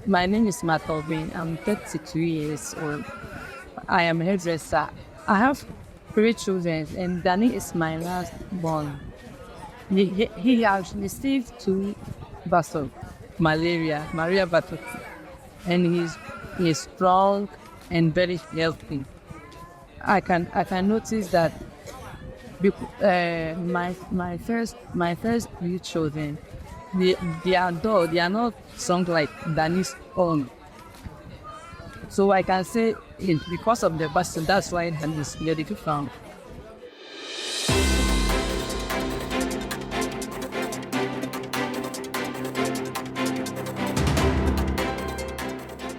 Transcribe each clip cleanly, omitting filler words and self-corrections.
My name is Martha Obeng. I'm 32 years old. I am a hairdresser. I have 3 children, and Danny is my last born. He has received 2 vaccines, malaria vaccine, and he is strong and very healthy. I can notice that my first 3 children, they are not strong like Danny's own. So I can say because of the vaccine, that's why Danny is very strong.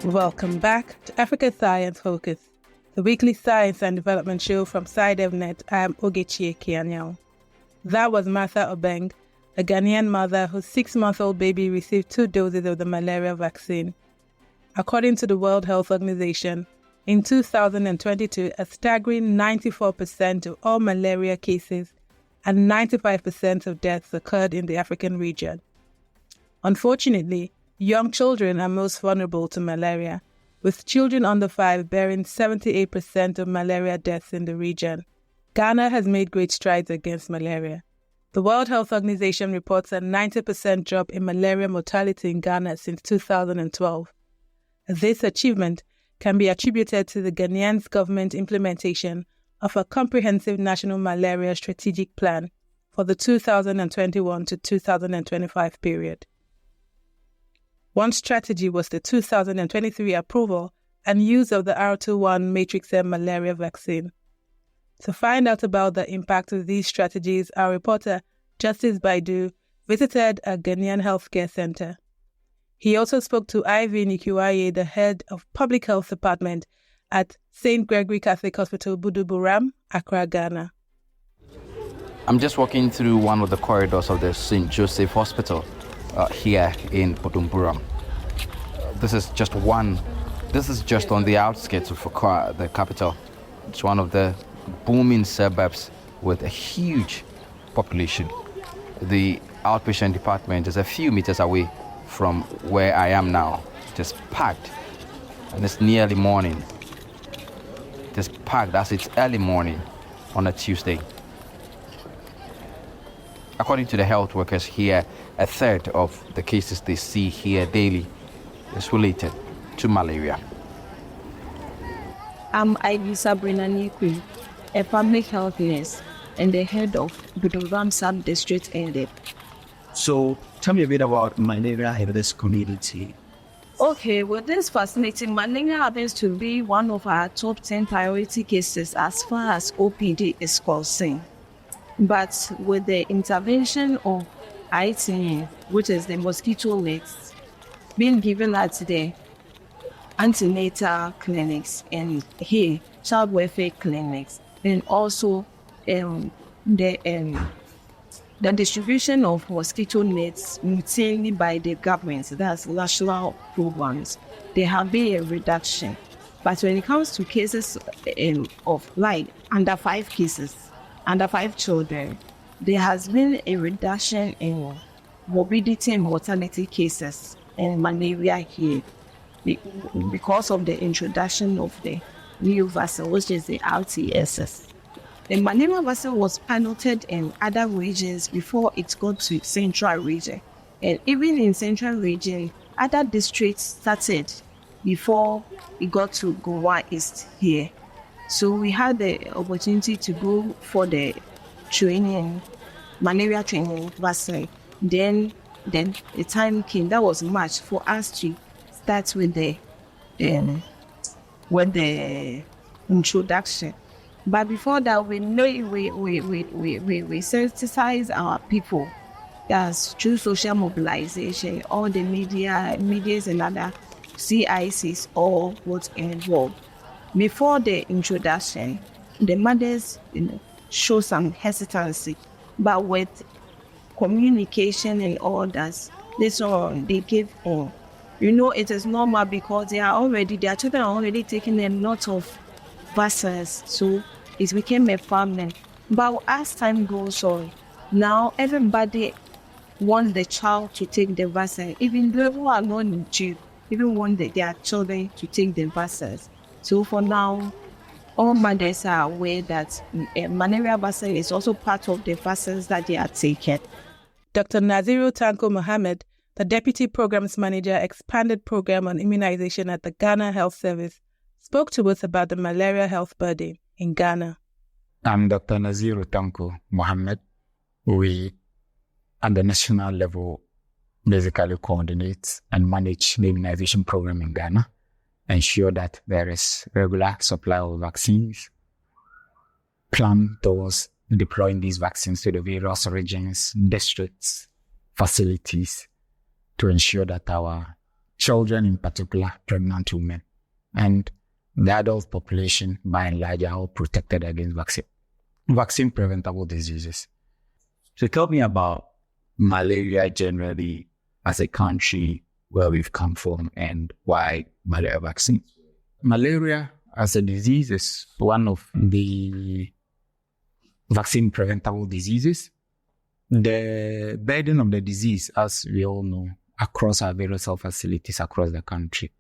Welcome back to Africa Science Focus, the weekly science and development show from SciDevNet. I am Ogechi Kianyao. That was Martha Obeng, a Ghanaian mother whose 6-month-old baby received 2 doses of the malaria vaccine. According to the World Health Organization, in 2022, a staggering 94% of all malaria cases and 95% of deaths occurred in the African region. Unfortunately, young children are most vulnerable to malaria, with children under 5 bearing 78% of malaria deaths in the region. Ghana has made great strides against malaria. The World Health Organization reports a 90% drop in malaria mortality in Ghana since 2012. This achievement can be attributed to the Ghanaian government implementation of a comprehensive national malaria strategic plan for the 2021 to 2025 period. One strategy was the 2023 approval and use of the R21 Matrix M malaria vaccine. To find out about the impact of these strategies, our reporter, Justice Baidoo, visited a Ghanaian healthcare center. He also spoke to Ivy Nikiwaye, the head of Public Health Department at St. Gregory Catholic Hospital, Buduburam, Accra, Ghana. I'm just walking through one of the corridors of the St. Joseph Hospital here in Buduburam. This is just on the outskirts of Accra, the capital. It's one of the booming suburbs with a huge population. The outpatient department is a few meters away from where I am now, just packed, and it's nearly morning. Just packed as it's early morning on a Tuesday. According to the health workers here, a third of the cases they see here daily is related to malaria. I'm Ivy Sabrina Nikwi, a public health nurse and the head of Buduburam Sub-District area. So tell me a bit about malaria in this community. Okay, well, this fascinating. Malaria happens to be one of our top 10 priority cases as far as OPD is concerned. But with the intervention of ITN, which is the mosquito nets, being given at the antenatal clinics and here child welfare clinics, and also the distribution of mosquito nets routinely by the government, that's national programs, there have been a reduction. But when it comes to cases of like under 5 children, there has been a reduction in morbidity and mortality cases in malaria here because of the introduction of the new vaccine, which is the RTSS. The malaria vaccine was piloted in other regions before it got to central region. And even in central region, other districts started before it got to Goa East here. So we had the opportunity to go for the training, malaria training vaccine. Then the time came, that was March, for us to start with the introduction. But before that, we sensitize our people. Yes, through social mobilization, all the medias and other CICs all got involved. Before the introduction, the mothers show some hesitancy, but with communication and all that, they give in. It is normal because their children are already taking a lot of vaccines, so it became a family. But as time goes on, now everybody wants the child to take the vaccine, even though people are not in jail. even want their children to take the vaccines. So for now, all mothers are aware that malaria vaccine is also part of the vaccines that they are taking. Dr. Naziru Tanko Mohammed, the Deputy Programs Manager, Expanded Program on Immunization at the Ghana Health Service, spoke to us about the malaria health burden in Ghana. I'm Dr. Naziru Tanko Mohammed. We, at the national level, basically coordinate and manage the immunization program in Ghana, ensure that there is regular supply of vaccines, plan towards deploying these vaccines to the various regions, districts, facilities, to ensure that our children, in particular pregnant women, and the adult population, by and large, are all protected against vaccine-preventable diseases. So tell me about malaria generally as a country, where we've come from, and why malaria vaccine. Malaria as a disease is one of the vaccine-preventable diseases. The burden of the disease, as we all know, across our various health facilities across the country,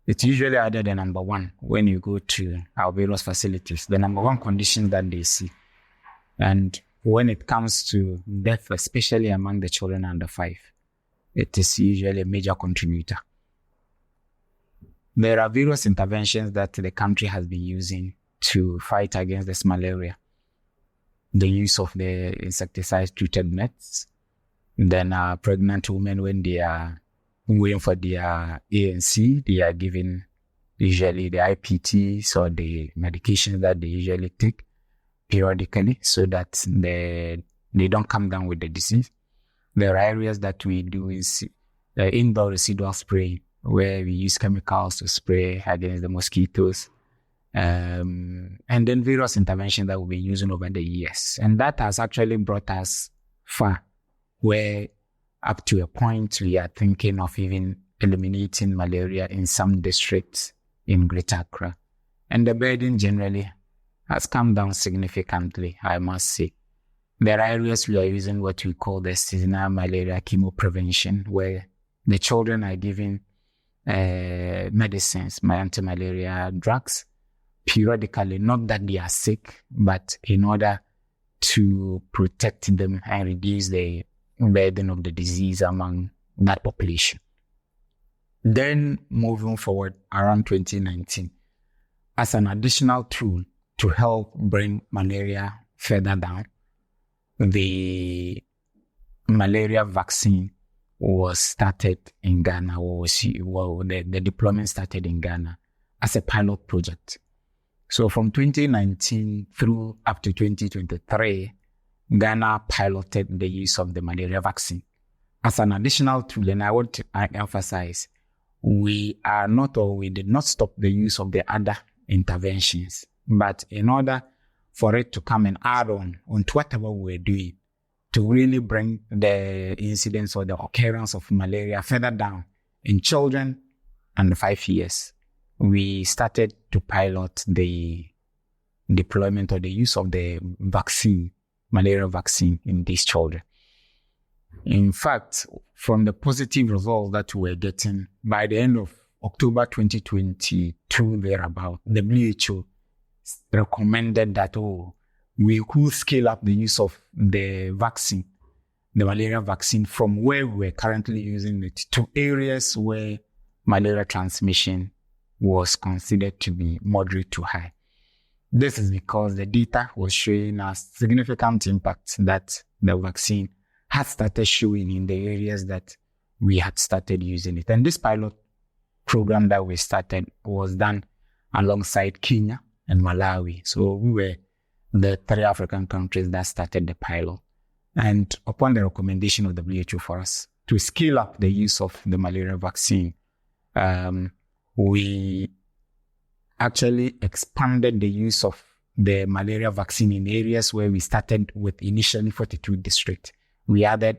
it's usually either the number one when you go to our various facilities, the number one condition that they see. And when it comes to death, especially among the children under 5, it is usually a major contributor. There are various interventions that the country has been using to fight against this malaria. The use of the insecticide-treated nets. Then pregnant women, when they are waiting for their ANC, they are given usually the IPTs or the medications that they usually take periodically so that they don't come down with the disease. There are areas that we do is indoor residual spray, where we use chemicals to spray against the mosquitoes. And then various interventions that we've been using over the years. And that has actually brought us far, where up to a point we are thinking of even eliminating malaria in some districts in Greater Accra. And the burden generally has come down significantly, I must say. There are areas we are using what we call the seasonal malaria chemoprevention, where the children are given medicines, anti-malaria drugs, periodically, not that they are sick, but in order to protect them and reduce the burden of the disease among that population. Then moving forward around 2019, as an additional tool to help bring malaria further down, the malaria vaccine was started in Ghana, the deployment started in Ghana as a pilot project. So from 2019 through up to 2023, Ghana piloted the use of the malaria vaccine as an additional tool. And I want to emphasize, we did not stop the use of the other interventions, but in order for it to come and add on to whatever we're doing, to really bring the incidence or the occurrence of malaria further down in children under 5 years, we started to pilot the deployment or the use of the vaccine, malaria vaccine, in these children. In fact, from the positive results that we were getting, by the end of October 2022, thereabout, the WHO recommended that, we could scale up the use of the vaccine, the malaria vaccine, from where we were currently using it to areas where malaria transmission was considered to be moderate to high. This is because the data was showing us significant impact that the vaccine had started showing in the areas that we had started using it. And this pilot program that we started was done alongside Kenya and Malawi. So we were the 3 African countries that started the pilot. And upon the recommendation of the WHO for us to scale up the use of the malaria vaccine, we actually expanded the use of the malaria vaccine in areas where we started with initially 42 districts. We added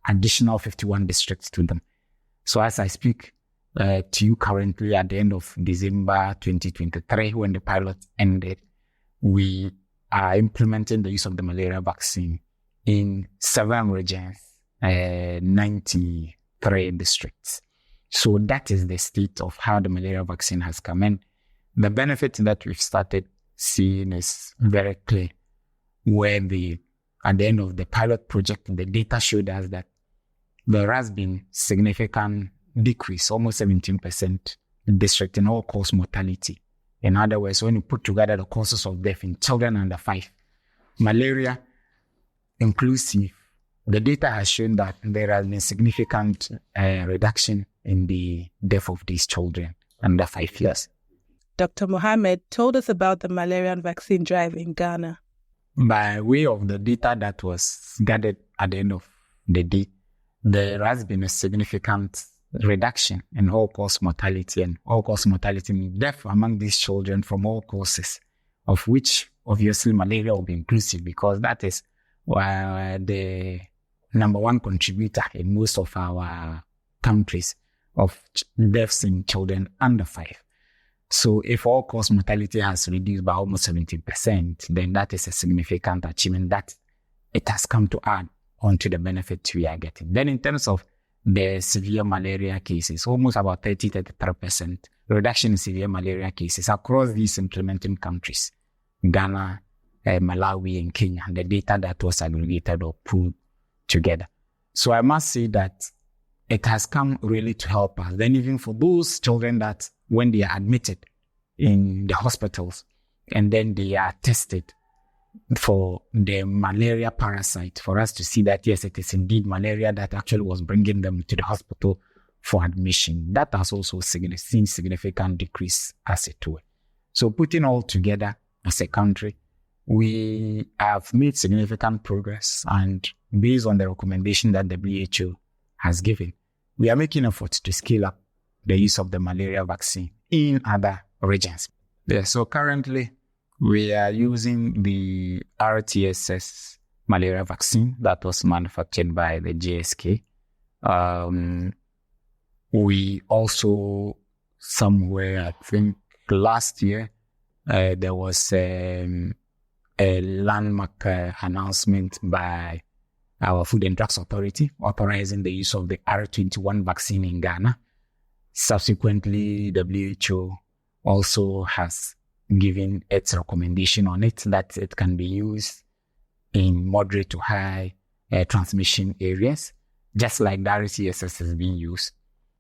additional 51 districts to them. So as I speak to you currently, at the end of December 2023, when the pilot ended, we are implementing the use of the malaria vaccine in 7 regions, 93 districts. So that is the state of how the malaria vaccine has come in. The benefit that we've started seeing is very clear, where at the end of the pilot project, the data showed us that there has been significant decrease, almost 17% district in all-cause mortality. In other words, when you put together the causes of death in children under 5, malaria inclusive, the data has shown that there has been significant reduction in the death of these children under 5 years. Dr. Mohammed told us about the malaria vaccine drive in Ghana. By way of the data that was gathered at the end of the day, there has been a significant reduction in all-cause mortality, and all-cause mortality means death among these children from all causes, of which obviously malaria will be inclusive because that is the number one contributor in most of our countries of deaths in children under 5. So if all-cause mortality has reduced by almost 70%, then that is a significant achievement that it has come to add onto the benefit we are getting. Then in terms of the severe malaria cases, almost about 33% reduction in severe malaria cases across these implementing countries, Ghana, Malawi, and Kenya, the data that was aggregated or pulled together. So I must say that it has come really to help us. Then even for those children that when they are admitted in the hospitals and then they are tested for the malaria parasite, for us to see that, yes, it is indeed malaria that actually was bringing them to the hospital for admission. That has also seen significant decrease as it were. So putting all together as a country, we have made significant progress, and based on the recommendation that the WHO has given, we are making efforts to scale up the use of the malaria vaccine in other regions. Yeah, so currently, we are using the RTSS malaria vaccine that was manufactured by the GSK. We also, somewhere, I think last year, there was a landmark announcement by our Food and Drugs Authority authorizing the use of the R21 vaccine in Ghana. Subsequently, WHO also has given its recommendation on it that it can be used in moderate to high transmission areas, just like the RTSS is being used.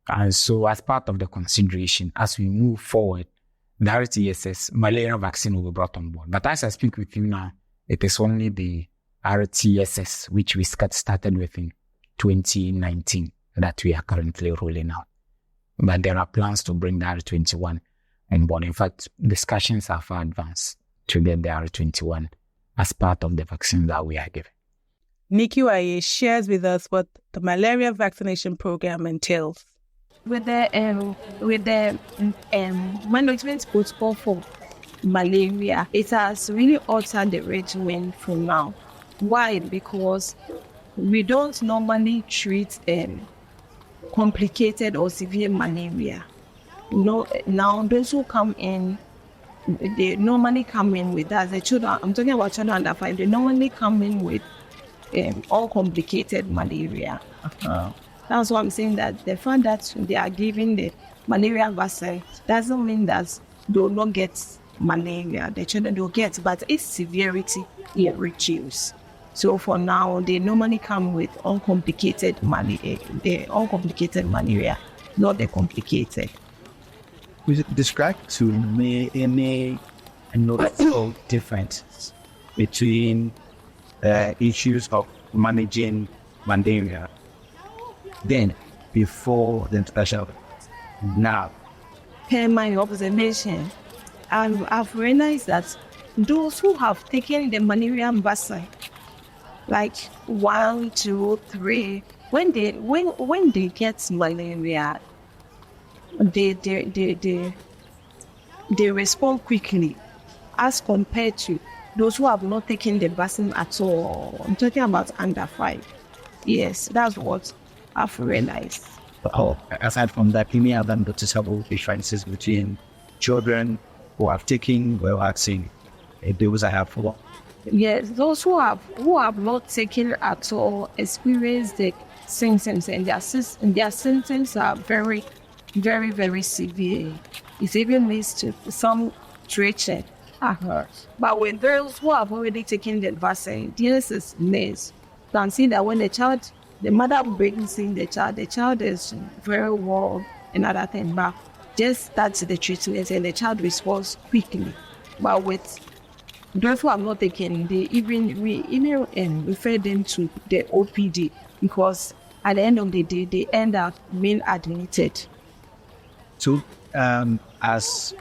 And so as part of the consideration, as we move forward, the RTSS malaria vaccine will be brought on board. But as I speak with you now, it is only the RTSS, which we started with in 2019, that we are currently rolling out. But there are plans to bring the R21 on board. In fact, discussions are far advanced to get the R21 as part of the vaccine that we are giving. Nikki Waye shares with us what the malaria vaccination program entails. With the management protocol for malaria, it has really altered the regimen for now. Why? Because we don't normally treat complicated or severe malaria. No, now those who come in, they normally come in with us. The children, I'm talking about children under 5. They normally come in with all complicated malaria. That's why I'm saying that the fact that they are giving the malaria vaccine doesn't mean that they will not get malaria. The children will get, but its severity will reduce. So for now, they normally come with uncomplicated malaria, not the complicated. We describe to me any notable difference between issues of managing malaria then, before the introduction of now. Per my observation, I've realized that those who have taken the malaria vaccine, like 1, 2, 3, when they get malaria, they respond quickly, as compared to those who have not taken the vaccine at all. I'm talking about under 5. Yes, that's what I've realized. Aside from that, any other noticeable differences between children who have taken the vaccine and those I have followed? Yes, those who have not taken at all experience the symptoms, and their symptoms are very very, very severe. It even leads to some treatment. But with those who have already taken the vaccine, this is less. You can see that when the mother brings in the child is very well and other things, but just starts the treatment and the child responds quickly. But with those who have not taken, we even refer them to the OPD, because at the end of the day, they end up being admitted. So, as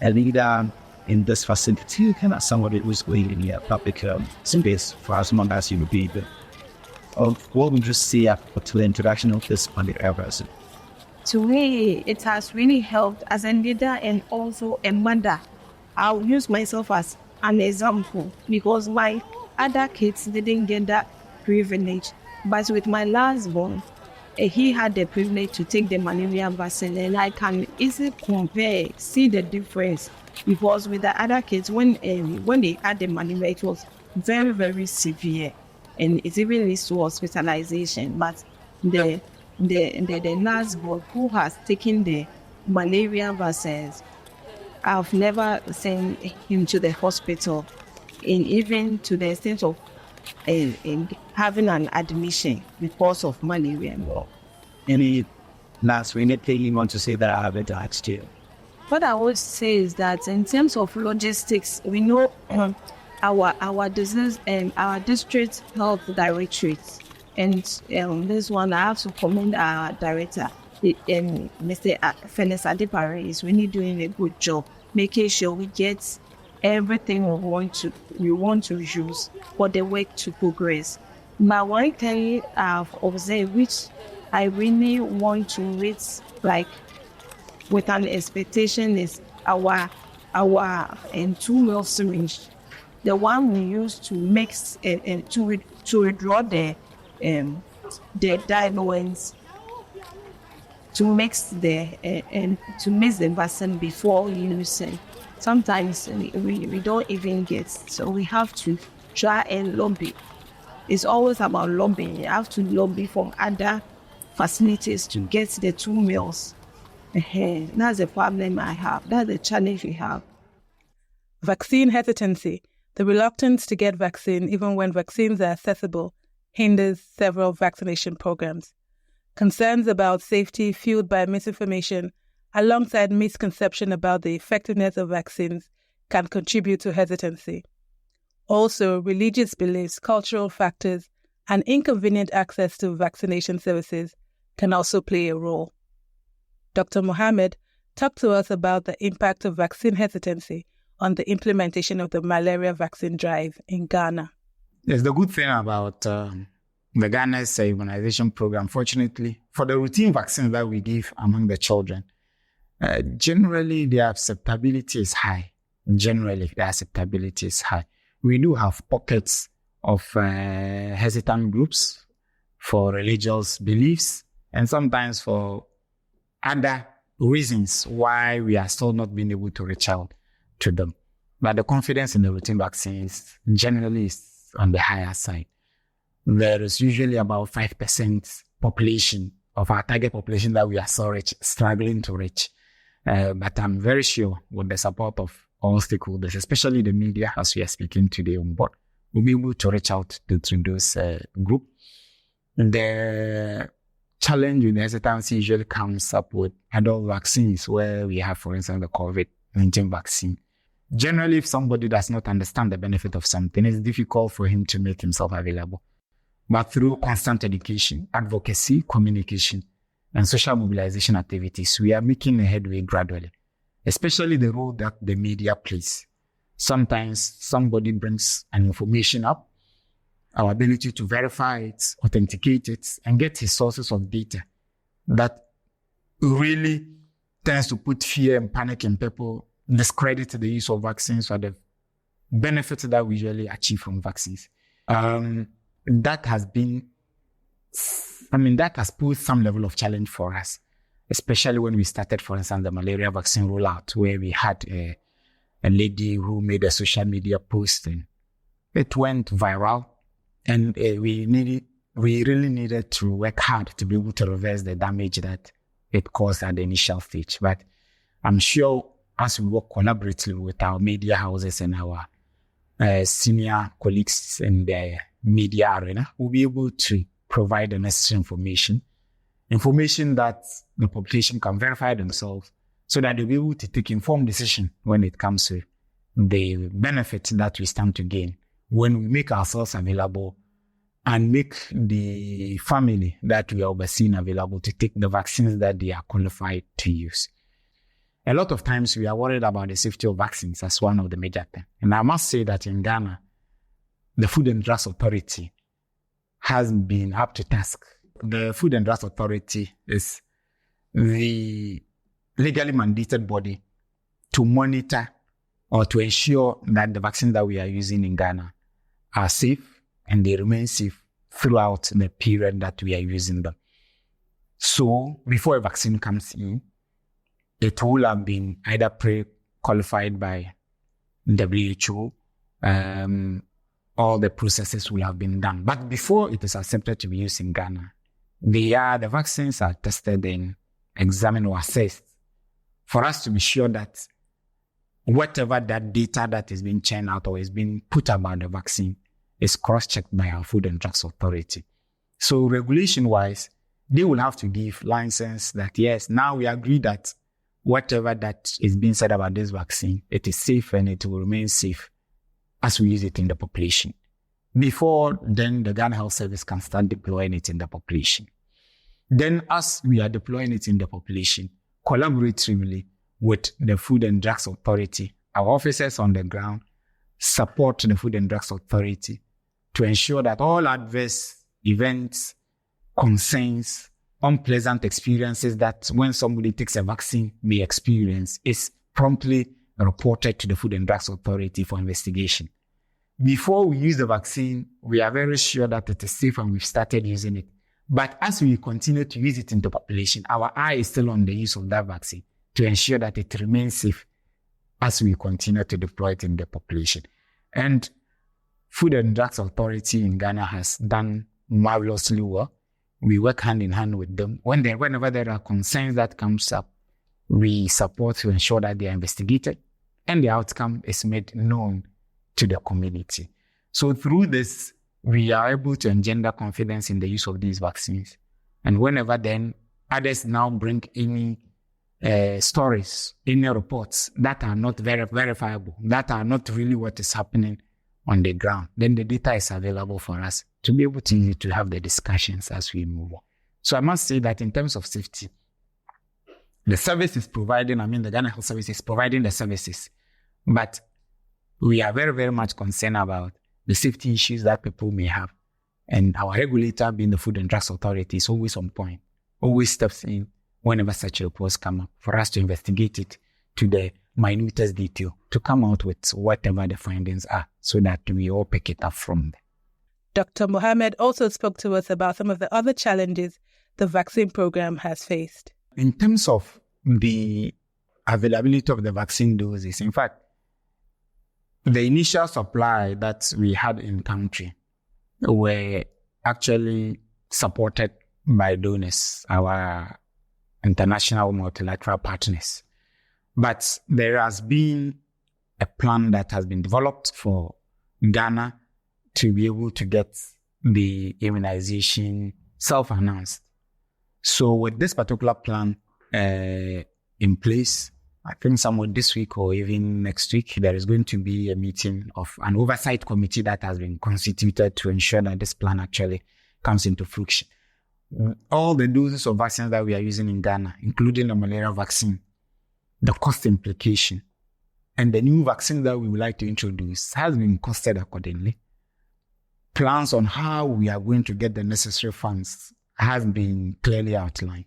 a leader in this facility, you cannot somebody who's going in your public space for as long as you be. What would you say after the introduction of this malaria vaccine? To me, it has really helped as a leader and also a mother. I'll use myself as an example because my other kids didn't get that privilege. But with my last born, he had the privilege to take the malaria vaccine, and I can easily see the difference. Because with the other kids, when they had the malaria, it was very, very severe, and it even leads to hospitalization. But the last born who has taken the malaria vaccines, I've never sent him to the hospital, and even to the extent of having an admission because of malaria. Any last minute thing you want to say that I haven't asked you? What I would say is that in terms of logistics, we know our disease and our district health directorates, and this one I have to commend our director, Mr. Fenes Adepare, is really doing a good job, making sure we get everything we want to use for the work to progress. But one thing I've observed, which I really want to read with an expectation, is our 2-ml syringe, the one we use to mix to withdraw the diluents, to mix the vaccine before using. Sometimes we don't even get, so we have to try and lobby. It's always about lobbying. You have to lobby from other facilities to get the 2 meals. That's the problem I have. That's the challenge we have. Vaccine hesitancy, the reluctance to get vaccine even when vaccines are accessible, hinders several vaccination programs. Concerns about safety fueled by misinformation alongside misconception about the effectiveness of vaccines can contribute to hesitancy. Also, religious beliefs, cultural factors, and inconvenient access to vaccination services can also play a role. Dr. Mohammed talked to us about the impact of vaccine hesitancy on the implementation of the malaria vaccine drive in Ghana. Yes, the good thing about the Ghana's immunization program, fortunately, for the routine vaccines that we give among the children, generally their acceptability is high. We do have pockets of hesitant groups for religious beliefs and sometimes for other reasons why we are still not being able to reach out to them. But the confidence in the routine vaccines generally is on the higher side. There is usually about 5% population of our target population that we are struggling to reach. But I'm very sure with the support of all stakeholders, especially the media, as we are speaking today on board, we'll be able to reach out to those group. The challenge with the hesitancy usually comes up with adult vaccines, where we have, for instance, the COVID-19 vaccine. Generally, if somebody does not understand the benefit of something, it's difficult for him to make himself available. But through constant education, advocacy, communication, and social mobilization activities, we are making a headway gradually, especially the role that the media plays. Sometimes somebody brings an information up, our ability to verify it, authenticate it, and get his sources of data that really tends to put fear and panic in people, discredit the use of vaccines or the benefits that we usually achieve from vaccines. That has posed some level of challenge for us, especially when we started, for instance, the malaria vaccine rollout, where we had a lady who made a social media post and it went viral. And we really needed to work hard to be able to reverse the damage that it caused at the initial stage. But I'm sure as we work collaboratively with our media houses and our senior colleagues in the media arena, we'll be able to provide the necessary information that the population can verify themselves so that they'll be able to take informed decision when it comes to the benefits that we stand to gain when we make ourselves available and make the family that we are overseeing available to take the vaccines that they are qualified to use. A lot of times we are worried about the safety of vaccines as one of the major things. And I must say that in Ghana, the Food and Drugs Authority has been up to task. The Food and Drugs Authority is the legally mandated body to monitor or to ensure that the vaccines that we are using in Ghana are safe and they remain safe throughout the period that we are using them. So before a vaccine comes in, it will have been either pre-qualified by WHO, all the processes will have been done. But before it is accepted to be used in Ghana, the vaccines are tested and examined or assessed for us to be sure that whatever that data that is being churned out or is being put about the vaccine is cross-checked by our Food and Drugs Authority. So regulation-wise, they will have to give license that, yes, now we agree that whatever that is being said about this vaccine, it is safe and it will remain safe as we use it in the population. Before then, the Ghana Health Service can start deploying it in the population. Then as we are deploying it in the population, collaboratively with the Food and Drugs Authority, our officers on the ground support the Food and Drugs Authority to ensure that all adverse events, concerns, unpleasant experiences that when somebody takes a vaccine may experience is promptly reported to the Food and Drugs Authority for investigation. Before we use the vaccine, we are very sure that it is safe and we've started using it. But as we continue to use it in the population, our eye is still on the use of that vaccine to ensure that it remains safe as we continue to deploy it in the population. And Food and Drugs Authority in Ghana has done marvelously well. We work hand in hand with them. Whenever there are concerns that comes up, we support to ensure that they are investigated and the outcome is made known to the community. So through this, we are able to engender confidence in the use of these vaccines. And whenever then others now bring any stories, any reports that are not verifiable, that are not really what is happening on the ground, then the data is available for us to be able to have the discussions as we move on. So I must say that in terms of safety, the service is providing, the Ghana Health Service is providing the services, but we are very, very much concerned about the safety issues that people may have. And our regulator, being the Food and Drugs Authority, is always on point, always steps in whenever such reports come up for us to investigate it to the minutest detail, to come out with whatever the findings are so that we all pick it up from there. Dr. Mohammed also spoke to us about some of the other challenges the vaccine program has faced. In terms of the availability of the vaccine doses, in fact, the initial supply that we had in country were actually supported by donors, our international multilateral partners. But there has been a plan that has been developed for Ghana to be able to get the immunization self-announced. So with this particular plan in place, I think somewhere this week or even next week, there is going to be a meeting of an oversight committee that has been constituted to ensure that this plan actually comes into fruition. All the doses of vaccines that we are using in Ghana, including the malaria vaccine, the cost implication, and the new vaccine that we would like to introduce has been costed accordingly. Plans on how we are going to get the necessary funds has been clearly outlined.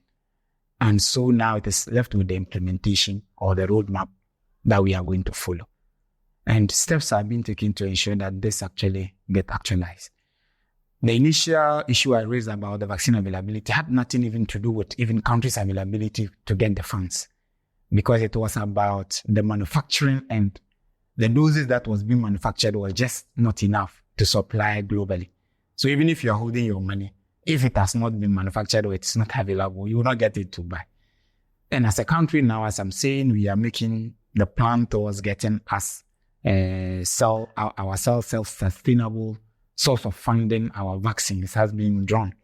And so now it is left with the implementation or the roadmap that we are going to follow. And steps are being taken to ensure that this actually get actualized. The initial issue I raised about the vaccine availability had nothing even to do with even countries' availability to get the funds, because it was about the manufacturing, and the doses that was being manufactured were just not enough to supply globally. So even if you're holding your money, if it has not been manufactured or it's not available, you will not get it to buy. And as a country now, as I'm saying, we are making the plan towards getting us self-sustainable source of funding our vaccines has been drawn.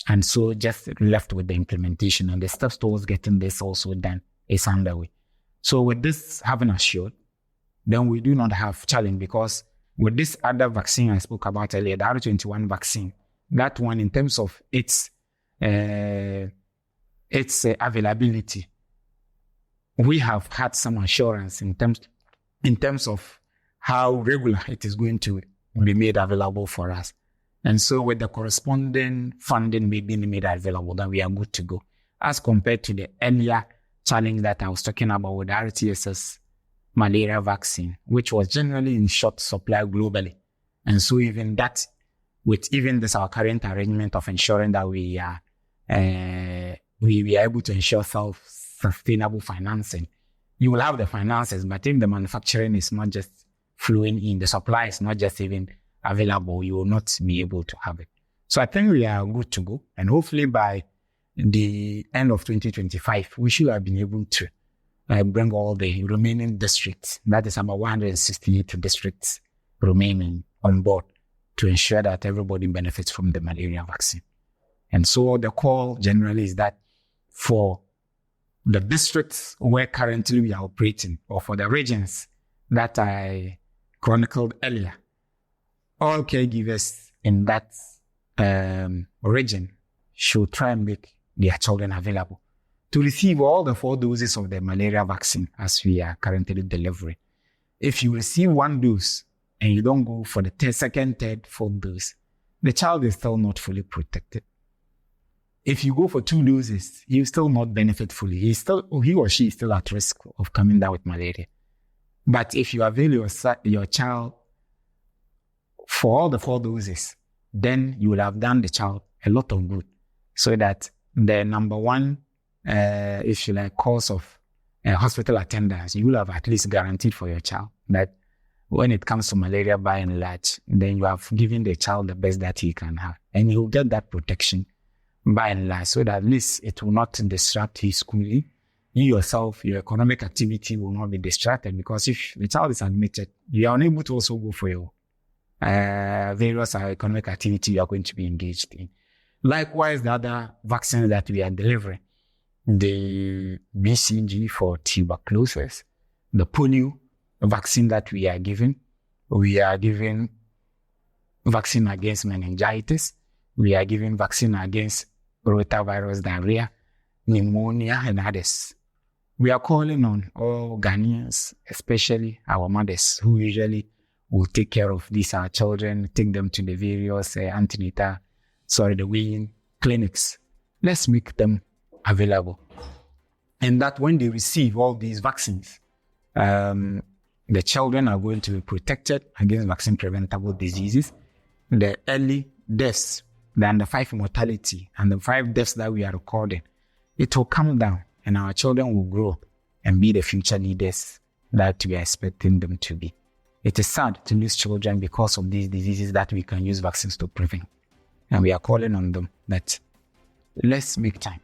And so just left with the implementation, and the steps towards getting this also done is underway. So with this having assured, then we do not have challenge, because with this other vaccine I spoke about earlier, the R21 vaccine, that one in terms of its availability, we have had some assurance in terms of how regular it is going to be made available for us. And so with the corresponding funding being made available, then we are good to go. As compared to the earlier challenge that I was talking about with the RTSS malaria vaccine, which was generally in short supply globally. And so even that, with even this our current arrangement of ensuring that we are able to ensure self-sustainable financing, you will have the finances, but if the manufacturing is not just flowing in, the supply is not just even available, you will not be able to have it. So I think we are good to go. And hopefully by the end of 2025, we should have been able to bring all the remaining districts, that is about 168 districts remaining, on board to ensure that everybody benefits from the malaria vaccine. And so the call generally is that for the districts where currently we are operating, or for the regions that I chronicled earlier, all caregivers in that region should try and make their children available to receive all the 4 doses of the malaria vaccine as we are currently delivering. If you receive 1 dose and you don't go for the second, third, fourth dose, the child is still not fully protected. If you go for 2 doses, you still not benefit fully. He or she is still at risk of coming down with malaria. But if you avail your child for all the 4 doses, then you will have done the child a lot of good, so that the number one, if you like, cause of hospital attendance, you will have at least guaranteed for your child that when it comes to malaria, by and large, then you have given the child the best that he can have, and he will get that protection by and large, so that at least it will not disrupt his schooling. You yourself, your economic activity will not be distracted, because if the child is admitted, you are unable to also go for your various economic activity you are going to be engaged in. Likewise, the other vaccines that we are delivering, the BCG for tuberculosis, the polio vaccine that we are giving vaccine against meningitis, we are giving vaccine against rotavirus diarrhea, pneumonia, and others. We are calling on all Ghanaians, especially our mothers, who usually will take care of these our children, take them to the various the wean clinics. Let's make them available. And that when they receive all these vaccines, the children are going to be protected against vaccine-preventable diseases. The early deaths, the under 5 mortality, and the 5 deaths that we are recording, it will come down, and our children will grow and be the future leaders that we are expecting them to be. It is sad to lose children because of these diseases that we can use vaccines to prevent. And we are calling on them that let's make time.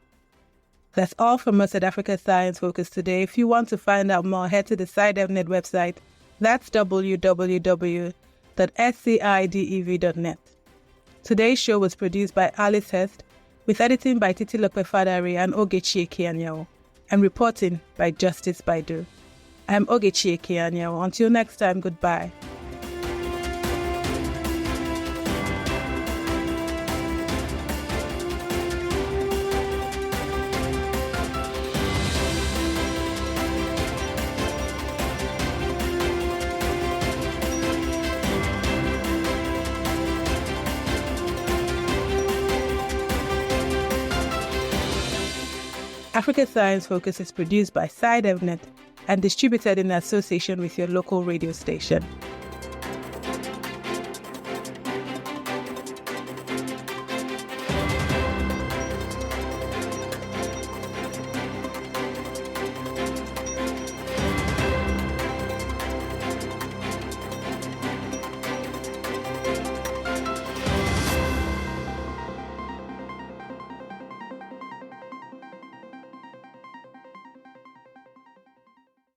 That's all from us at Africa Science Focus today. If you want to find out more, head to the SciDevNet website. That's www.scidev.net. Today's show was produced by Alice Hurst, with editing by Titi Lokpefadari and Ogechie Kianyao, and reporting by Justice Baidoo. I'm Ogechie Kianyao. Until next time, goodbye. Africa Science Focus is produced by SciDevNet and distributed in association with your local radio station.